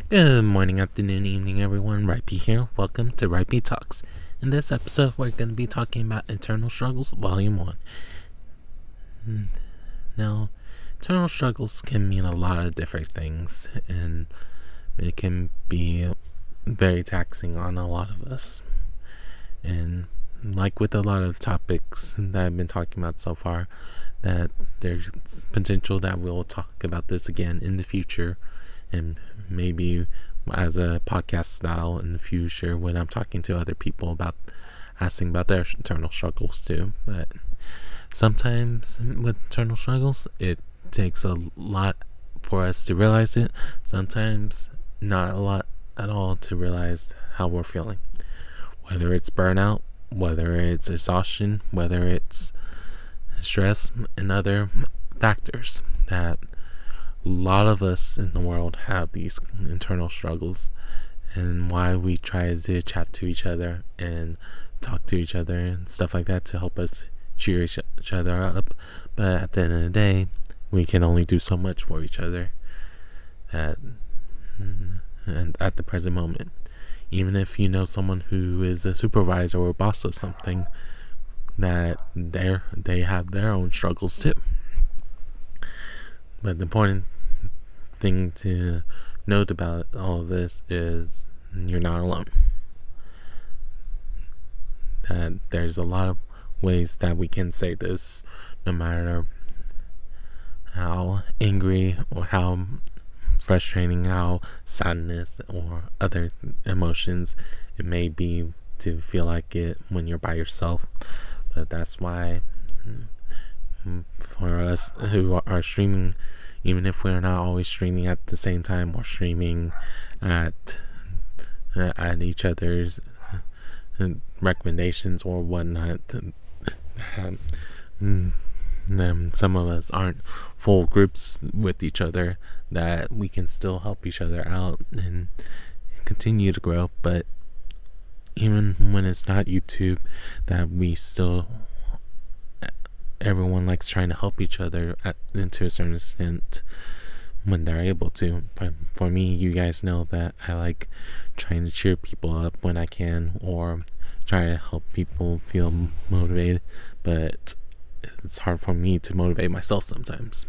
Good morning, afternoon, evening, everyone. Rhypi here. Welcome to Rhypi Talks. In this episode, we're going to be talking about Internal Struggles, Volume 1. Now, internal struggles can mean a lot of different things, and it can be very taxing on a lot of us. And like with a lot of topics that I've been talking about so far, that there's potential that we'll talk about this again in the future, and maybe as a podcast style in the future when I'm talking to other people about asking about their internal struggles too. But sometimes with internal struggles, it takes a lot for us to realize it. Sometimes not a lot at all to realize how we're feeling. Whether it's burnout, whether it's exhaustion, whether it's stress, and other factors that a lot of us in the world have these internal struggles, and why we try to chat to each other and talk to each other and stuff like that to help us cheer each other up. But at the end of the day, we can only do so much for each other and at the present moment. Even if you know someone who is a supervisor or a boss of something, that they have their own struggles too. But the important thing to note about all of this is you're not alone. That there's a lot of ways that we can say this, no matter how angry or how frustrating, how sadness or other emotions it may be to feel like it when you're by yourself. But that's why for us who are streaming, even if we're not always streaming at the same time or streaming at each other's recommendations or whatnot, some of us aren't full groups with each other, that we can still help each other out and continue to grow. But even when it's not YouTube, that we still, everyone likes trying to help each other to a certain extent when they're able to. But for me, you guys know that I like trying to cheer people up when I can, or try to help people feel motivated. But it's hard for me to motivate myself sometimes.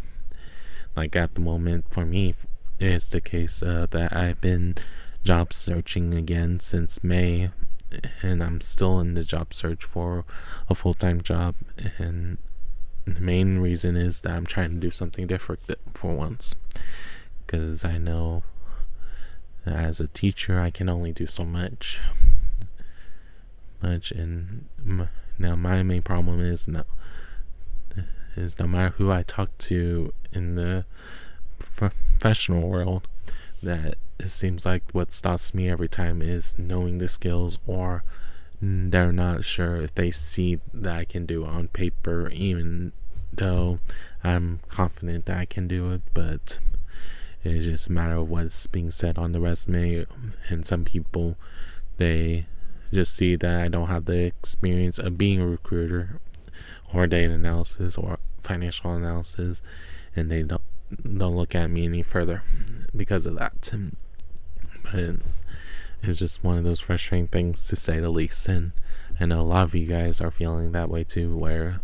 Like at the moment, for me, it's the case that I've been job searching again since May, and I'm still in the job search for a full-time job. And the main reason is that I'm trying to do something different for once, because I know that as a teacher I can only do so much. And now my main problem is no matter who I talk to in the professional world, that it seems like what stops me every time is knowing the skills, or they're not sure if they see that I can do it on paper, even though I'm confident that I can do it. But it's just a matter of what's being said on the resume. And some people, they just see that I don't have the experience of being a recruiter or data analysis or financial analysis, and they don't look at me any further because of that. But it's just one of those frustrating things, to say the least. And I know a lot of you guys are feeling that way too, where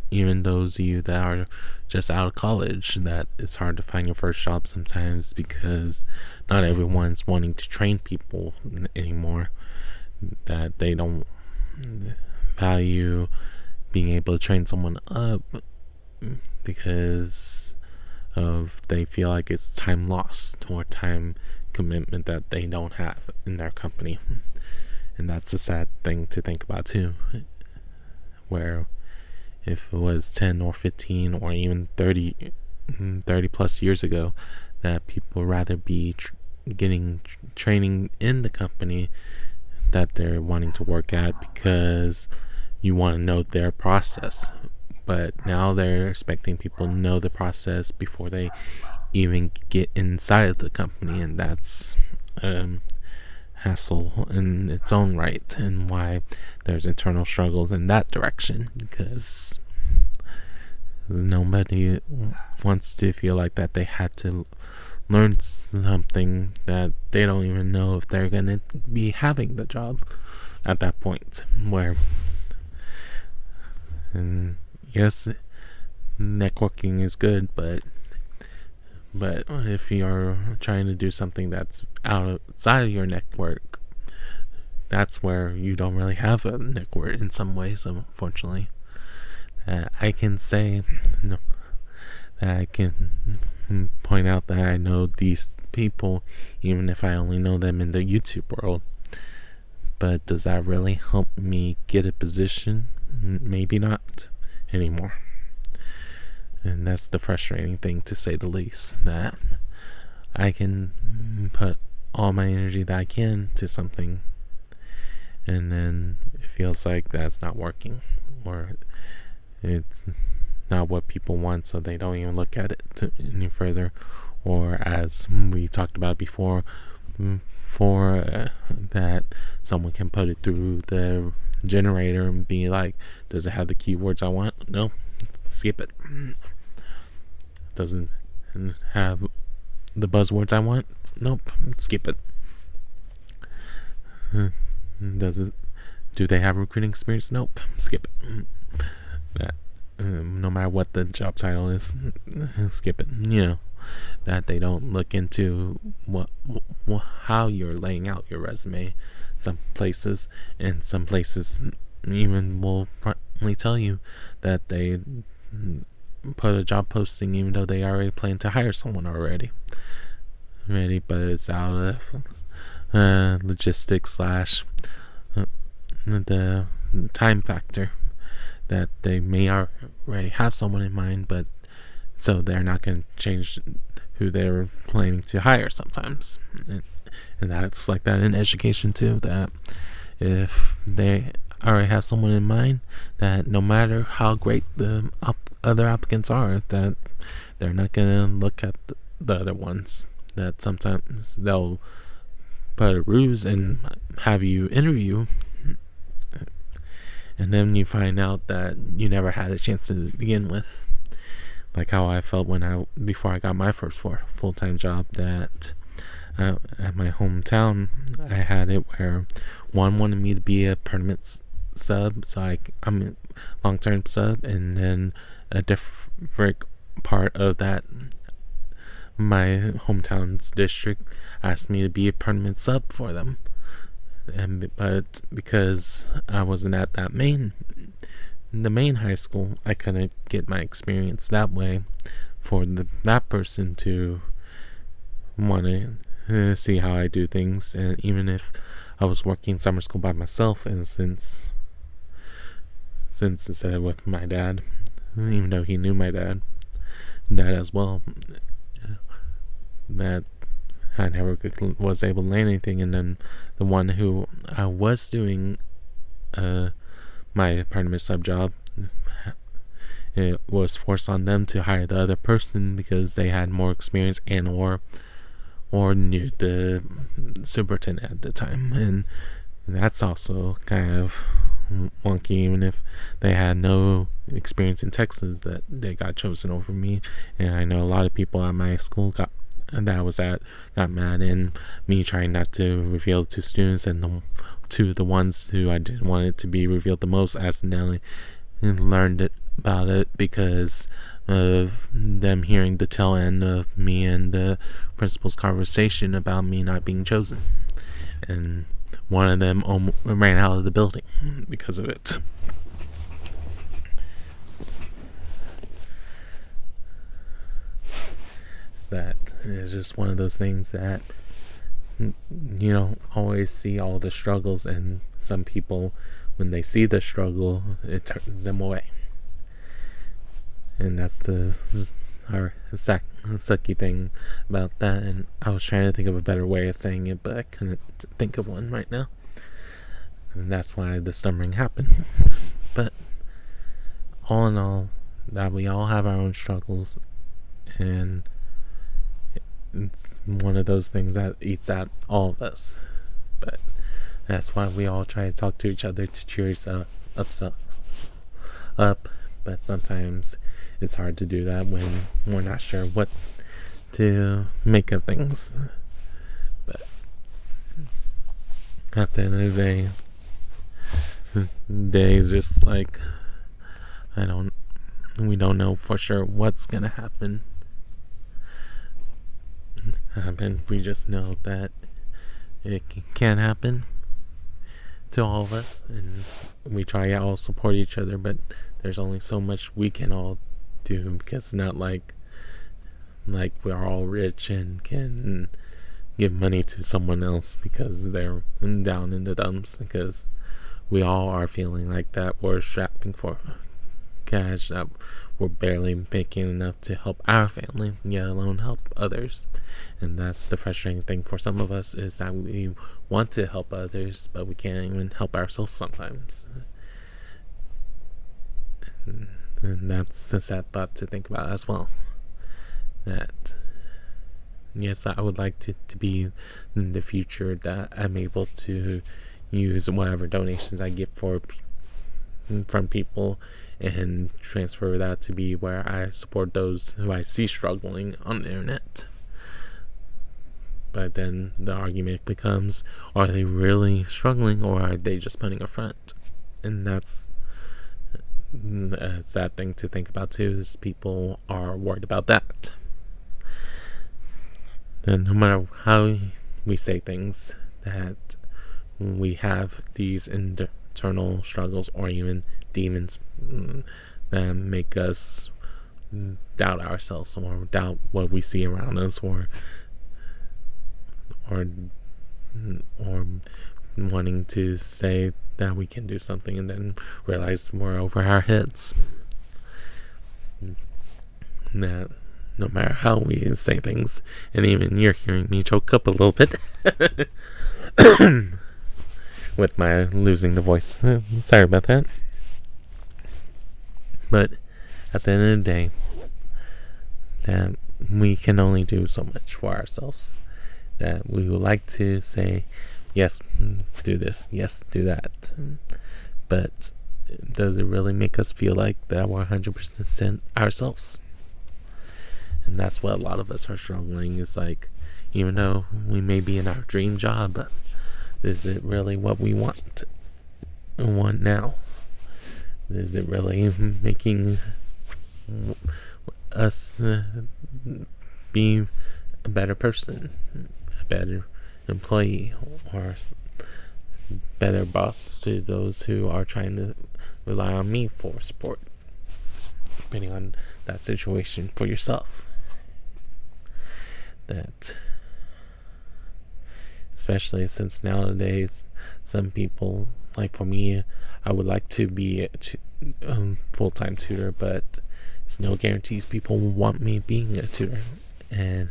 even those of you that are just out of college, that it's hard to find your first job sometimes, because not everyone's wanting to train people anymore, that they don't value being able to train someone up because of they feel like it's time lost or time commitment that they don't have in their company. And that's a sad thing to think about too, where if it was 10 or 15 or even 30 plus years ago, that people rather be getting training in the company that they're wanting to work at, because you want to know their process. But now they're expecting people to know the process before they even get inside of the company, and that's hassle in its own right, and why there's internal struggles in that direction, because nobody wants to feel like that they had to learn something that they don't even know if they're going to be having the job at that point. And yes, networking is good, but if you're trying to do something that's outside of your network, that's where you don't really have a network in some ways, unfortunately. I can say no, that I can point out that I know these people even if I only know them in the YouTube world. But does that really help me get a position? Maybe not anymore. And that's the frustrating thing, to say the least, that I can put all my energy that I can to something, and then it feels like that's not working, or it's not what people want, so they don't even look at it any further. Or as we talked about before, that someone can put it through the generator and be like, does it have the keywords I want? No, skip it. Doesn't have the buzzwords I want? Nope, skip it. Do they have recruiting experience? Nope, skip it. That no matter what the job title is, skip it. That they don't look into how you're laying out your resume. Some places even will probably tell you that they put a job posting even though they already plan to hire someone already, but it's out of logistics / the time factor, that they may already have someone in mind, but so they're not going to change who they're planning to hire sometimes. And that's like that in education too, that if they already have someone in mind, that no matter how great the other applicants are, that they're not going to look at the other ones. That sometimes they'll put a ruse and have you interview, and then you find out that you never had a chance to begin with. Like how I felt before I got my first full-time job, that at my hometown, I had it where one wanted me to be a permanent sub, so I'm a long-term sub, and then a different part of that, my hometown's district, asked me to be a permanent sub for them. But because I wasn't at the main high school, I couldn't get my experience that way for that person to want to see how I do things. And even if I was working summer school by myself, and since instead of with my dad, even though he knew my dad as well, that I never was able to land anything. And then the one who I was doing my permanent sub job, it was forced on them to hire the other person because they had more experience and or knew the superintendent at the time. And that's also kind of wonky, even if they had no experience in Texas, that they got chosen over me. And I know a lot of people at my school got mad, and me trying not to reveal it to students, and the ones who I didn't want it to be revealed the most accidentally learned about it because of them hearing the tail end of me and the principal's conversation about me not being chosen. And one of them ran out of the building because of it. That is just one of those things that you don't always see all the struggles, and some people, when they see the struggle, it turns them away. And that's the sucky thing about that. And I was trying to think of a better way of saying it, but I couldn't think of one right now. And that's why the stumbling happened. But all in all, that we all have our own struggles, and it's one of those things that eats at all of us. But that's why we all try to talk to each other to cheer us up. But sometimes it's hard to do that when we're not sure what to make up things. But at the end of the day is just like, we don't know for sure what's gonna happen. We just know that it can happen to all of us, and we try to all support each other, but there's only so much we can all do, because it's not like we're all rich and can give money to someone else because they're down in the dumps, because we all are feeling like that. We're strapping for cash, that we're barely making enough to help our family, yet alone help others. And that's the frustrating thing for some of us, is that we want to help others, but we can't even help ourselves sometimes. And that's a sad thought to think about as well. That, yes, I would like to be in the future that I'm able to use whatever donations I get from people and transfer that to be where I support those who I see struggling on the internet. But then the argument becomes, are they really struggling, or are they just putting a front? And that's a sad thing to think about too, is people are worried about that. And no matter how we say things, that we have these internal struggles or even demons that make us doubt ourselves, or doubt what we see around us, or wanting to say that we can do something and then realize we're over our heads. That no matter how we say things, and even you're hearing me choke up a little bit with my losing the voice. Sorry about that. But at the end of the day, that we can only do so much for ourselves. That we would like to say, yes, do this, yes, do that. But does it really make us feel like that we're 100% ourselves? And that's what a lot of us are struggling. It's like, even though we may be in our dream job, is it really what we want now? Is it really making us be a better person, a better employee, or better boss to those who are trying to rely on me for support, depending on that situation for yourself? That, especially since nowadays some people, like for me, I would like to be a full-time tutor, but there's no guarantees people will want me being a tutor, and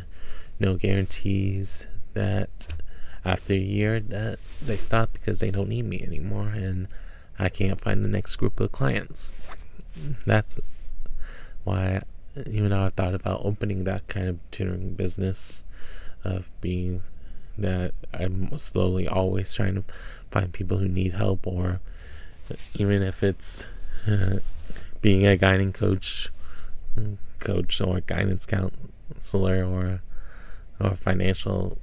no guarantees that after a year that they stop because they don't need me anymore and I can't find the next group of clients. That's why, even though I thought about opening that kind of tutoring business, of being that I'm slowly always trying to find people who need help, or even if it's being a guiding coach or guidance counselor, or financial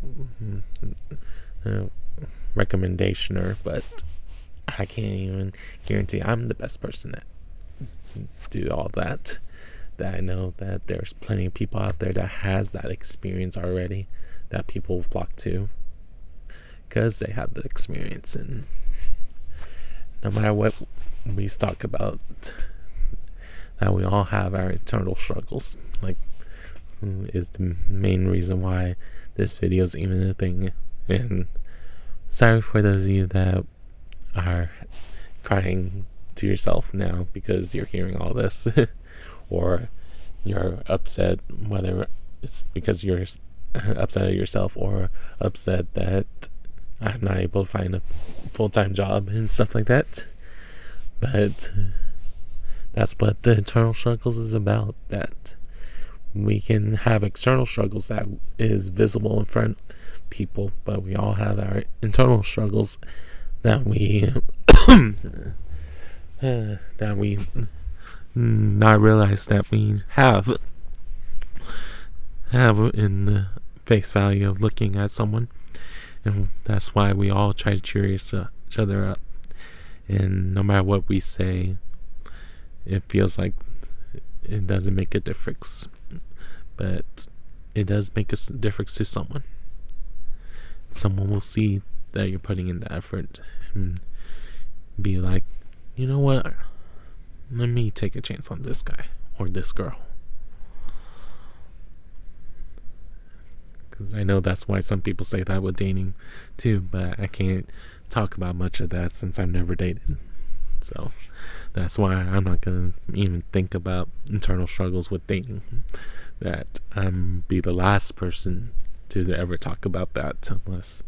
recommendationer, but I can't even guarantee I'm the best person that do all that. That I know that there's plenty of people out there that has that experience already, that people flock to because they have the experience. And no matter what we talk about, that we all have our internal struggles, like, is the main reason why this video is even a thing. And sorry for those of you that are crying to yourself now because you're hearing all this or you're upset, whether it's because you're upset at yourself or upset that I'm not able to find a full-time job and stuff like that. But that's what the internal struggles is about, that we can have external struggles that is visible in front of people, but we all have our internal struggles that we not realize that we have. have in the face value of looking at someone. And that's why we all try to cheer each other up. And no matter what we say, it feels like it doesn't make a difference. But it does make a difference to someone. Someone will see that you're putting in the effort and be like, you know what? Let me take a chance on this guy or this girl. Because I know that's why some people say that with dating too, but I can't talk about much of that since I've never dated. So that's why I'm not going to even think about internal struggles with dating. That be the last person to ever talk about that unless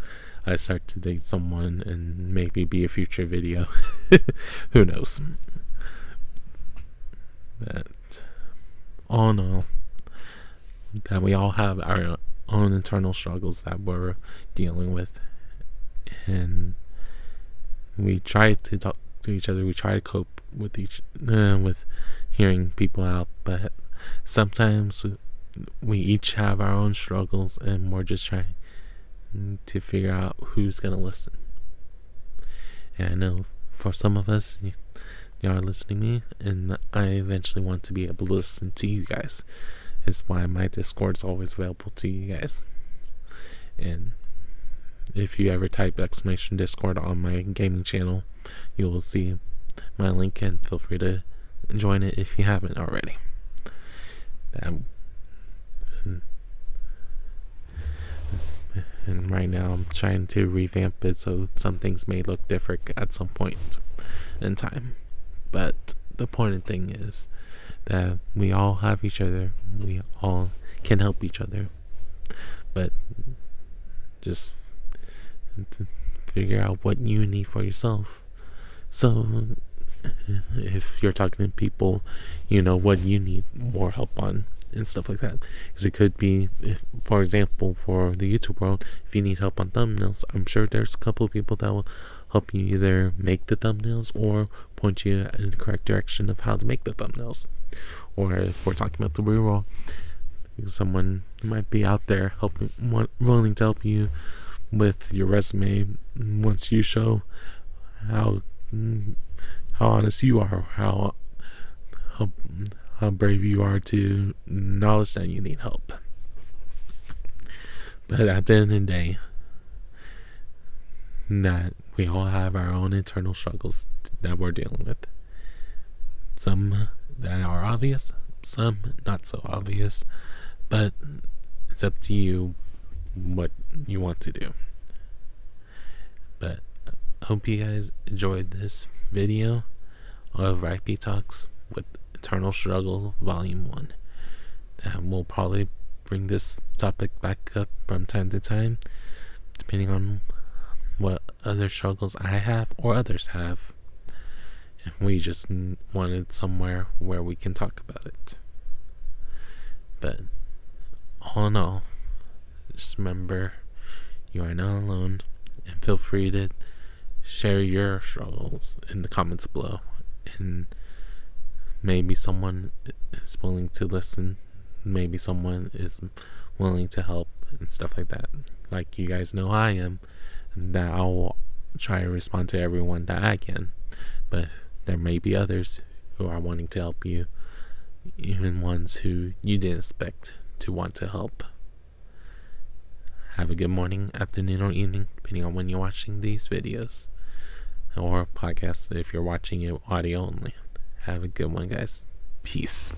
I start to date someone and maybe be a future video. Who knows? But all in all, that we all have our own internal struggles that we're dealing with, and we try to talk to each other. We try to cope with with hearing people out, but sometimes we each have our own struggles, and we're just trying to figure out who's gonna listen. And I know for some of us, you are listening to me, and I eventually want to be able to listen to you guys. It's why my Discord is always available to you guys. And if you ever type !Discord on my gaming channel, you will see my link, and feel free to join it if you haven't already. And right now I'm trying to revamp it so some things may look different at some point in time. But the important thing is that we all have each other. We all can help each other. But just figure out what you need for yourself. So if you're talking to people, you know what you need more help on and stuff like that. Because it could be, if, for example, for the YouTube world, if you need help on thumbnails, I'm sure there's a couple of people that will help you either make the thumbnails or point you in the correct direction of how to make the thumbnails. Or if we're talking about the real world, someone might be out there helping, willing to help you with your resume once you show how honest you are, how brave you are to acknowledge that you need help. But at the end of the day, that we all have our own internal struggles that we're dealing with. Some that are obvious, some not so obvious, but it's up to you what you want to do. But I hope you guys enjoyed this video of Rhypi Talks with Eternal Struggle Volume 1. And we'll probably bring this topic back up from time to time, depending on what other struggles I have or others have. And we just wanted somewhere where we can talk about it. But all in all, just remember, you are not alone, and feel free to share your struggles in the comments below. And maybe someone is willing to listen. Maybe someone is willing to help and stuff like that. Like you guys know I am. That I will try to respond to everyone that I can. But there may be others who are wanting to help you. Even ones who you didn't expect to want to help. Have a good morning, afternoon, or evening, depending on when you're watching these videos. Or podcasts if you're watching it audio only. Have a good one, guys. Peace.